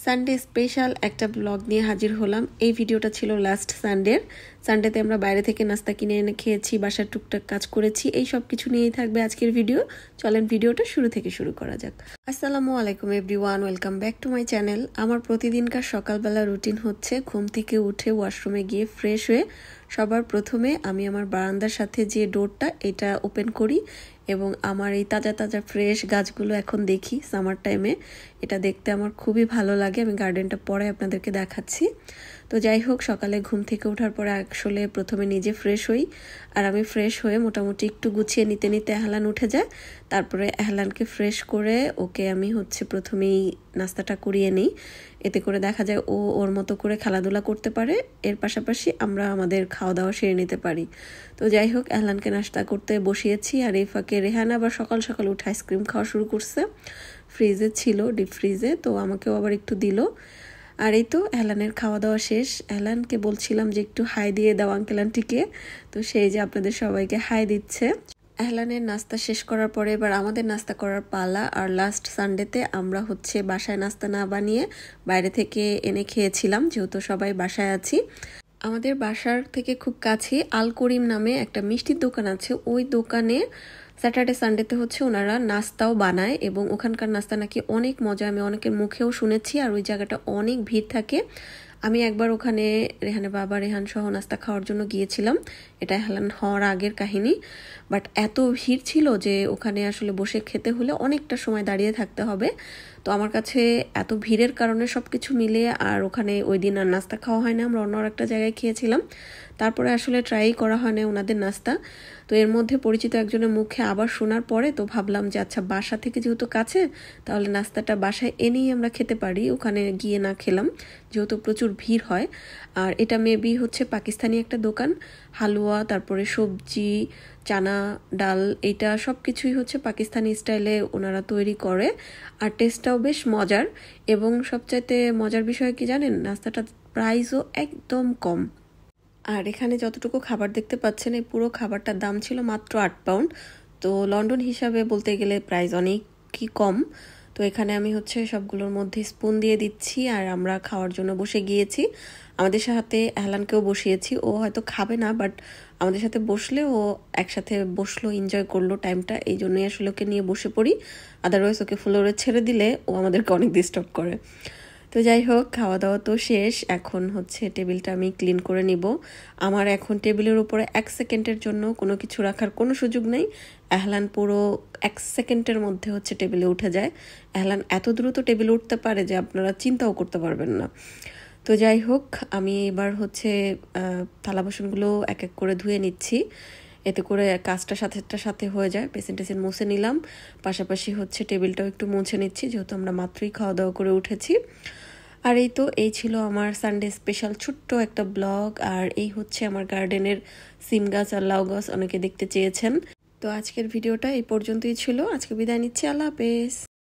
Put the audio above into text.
Sunday special একটা blog নিয়ে হাজির হলাম। এই ভিডিওটা ছিল লাস্ট সানডেতে আমরা বাইরে থেকে নাস্তা কিনে এনে খেয়েছি, বাসার টুকটাক কাজ করেছি, এই সব কিছু নিয়েই থাকবে আজকের ভিডিও। চলেন ভিডিওটা শুরু থেকে শুরু করা যাক। আসসালামু আলাইকুম everyone, welcome back to my channel. আমার প্রতিদিনকার সকালবেলা রুটিন হচ্ছে ঘুম থেকে উঠে ওয়াশরুমে গিয়ে ফ্রেশ হয়ে সবার প্রথমে আমি আমার বারান্দার সাথে যে ডোরটা এটা ওপেন করি এবং আমার এই তাজা তাজা ফ্রেশ গাছগুলো এখন দেখি সামার টাইমে, এটা দেখতে আমার খুবই ভালো লাগে। আমি গার্ডেনটা পরে আপনাদেরকে দেখাচ্ছি। তো যাই হোক, সকালে ঘুম থেকে ওঠার পরে আসলে প্রথমে নিজে ফ্রেশ হই, আর আমি ফ্রেশ হয়ে মোটামুটি একটু গুছিয়ে নিতে নিতে এহলান উঠে যায়। তারপরে এহলানকে ফ্রেশ করে ওকে আমি প্রথমেই নাস্তাটা করিয়ে নিই, এতে করে দেখা যায় ও ওর মতো করে খেলাধুলা করতে পারে, এর পাশাপাশি আমরা আমাদের খাওয়া দাওয়া সেরে নিতে পারি। তো যাই হোক, এহলানকে নাস্তা করতে বসিয়েছি, আর এই ফাঁকে রেহান আবার সকাল সকাল উঠে আইসক্রিম খাওয়া শুরু করছে। ফ্রিজে ছিল, ডিপ ফ্রিজে, তো আমাকেও আবার একটু দিল। আর এই তো এহলানের খাওয়া দাওয়া শেষ। এহলানকে বলছিলাম যে একটু হাই দিয়ে দাও আঙ্কেল আন্টিকে, তো সেই যে আপনাদের সবাইকে হাই দিচ্ছে। এহলানের নাস্তা শেষ করার পরে এবার আমাদের নাস্তা করার পালা। আর লাস্ট সানডেতে আমরা বাসায় নাস্তা না বানিয়ে বাইরে থেকে এনে খেয়েছিলাম, যেহেতু সবাই বাসায় আছি। আমাদের বাসার থেকে খুব কাছে আল করিম নামে একটা মিষ্টির দোকান আছে, ওই দোকানে স্যাটারডে সানডেতে ওনারা নাস্তাও বানায় এবং ওখানকার নাস্তা নাকি অনেক মজা, আমি অনেকের মুখেও শুনেছি। আর ওই জায়গাটা অনেক ভিড় থাকে। আমি একবার ওখানে রেহানের বাবা রেহান সহ নাস্তা খাওয়ার জন্য গিয়েছিলাম, এটা হেলান হওয়ার আগের কাহিনী। বাট এত ভিড় ছিল যে ওখানে আসলে বসে খেতে হলে অনেকটা সময় দাঁড়িয়ে থাকতে হবে। তো আমার কাছে এত ভিড়ের কারণে সব কিছু মিলে আর ওখানে ওই দিন আর নাস্তা খাওয়া হয় না, আমরা অন্য একটা জায়গায় খেয়েছিলাম। তারপরে আসলে ট্রাই করা হয় না ওনাদের নাস্তা। তো এর মধ্যে পরিচিত একজনের মুখে আবার শোনার পরে তো ভাবলাম যে আচ্ছা, বাসা থেকে যেহেতু কাছে, তাহলে নাস্তাটা বাসায় এনেই আমরা খেতে পারি, ওখানে গিয়ে না খেলাম, যেহেতু প্রচুর ভিড় হয়। আর এটা মেবি পাকিস্তানি একটা দোকান, হালুয়া, তারপরে সবজি, চানা ডাল, এটা সব কিছুই পাকিস্তানি স্টাইলে ওনারা তৈরি করে। আর টেস্টটাও বেশ মজার, এবং সবচাইতে মজার বিষয় কি জানেন, নাস্তাটা প্রাইসও একদম কম। আর এখানে যতটুকু খাবার দেখতে পাচ্ছেন, এই পুরো খাবারটার দাম ছিল মাত্র 8 পাউন্ড। তো লন্ডন হিসাবে বলতে গেলে প্রাইস অনেকই কম। তো এখানে আমি সবগুলোর মধ্যে স্পুন দিয়ে দিচ্ছি, আর আমরা খাওয়ার জন্য বসে গিয়েছি। আমাদের সাথে এহলানকেও বসিয়েছি, ও হয়তো খাবে না, বাট আমাদের সাথে বসলে ও একসাথে বসলো, এনজয় করলো টাইমটা, এই জন্যই আসলে ওকে নিয়ে বসে পড়ি। আদারওয়াইজ ওকে ফ্লোরে ছেড়ে দিলে ও আমাদেরকে অনেক ডিস্টার্ব করে। তো যাই হোক, খাওয়া দাওয়া তো শেষ, এখন টেবিলটা আমি ক্লিন করে নিব। আমার এখন টেবিলের উপরে 1 সেকেন্ডের জন্য কোনো কিছু রাখার কোনো সুযোগ নেই। এহলান পুরো 1 সেকেন্ডের মধ্যে টেবিলে উঠে যায়। এহলান এত দ্রুত টেবিলে উঠতে পারে যে আপনারা চিন্তাও করতে পারবেন না। তো যাই হোক, আমি এবার থালা বাসনগুলো এক এক করে ধুয়ে নিচ্ছি, এতে করে কাজটা সাথে হয়ে যায়। পেছন মুছে নিলাম, পাশাপাশি টেবিলটাও একটু মুছে নিচ্ছি, যেহেতু আমরা মাত্রই খাওয়া দাওয়া করে উঠেছি। আর এই ছিল আমার সানডে স্পেশাল ছোট্ট একটা ব্লগ। আর এই আমার গার্ডেনের সিম গাছ আর লাউ গাছ, অনেকে দেখতে চেয়েছেন। তো আজকের ভিডিওটা এই পর্যন্তই ছিল, আজকে বিদায় নিচ্ছি, আল্লাহ হাফেজ।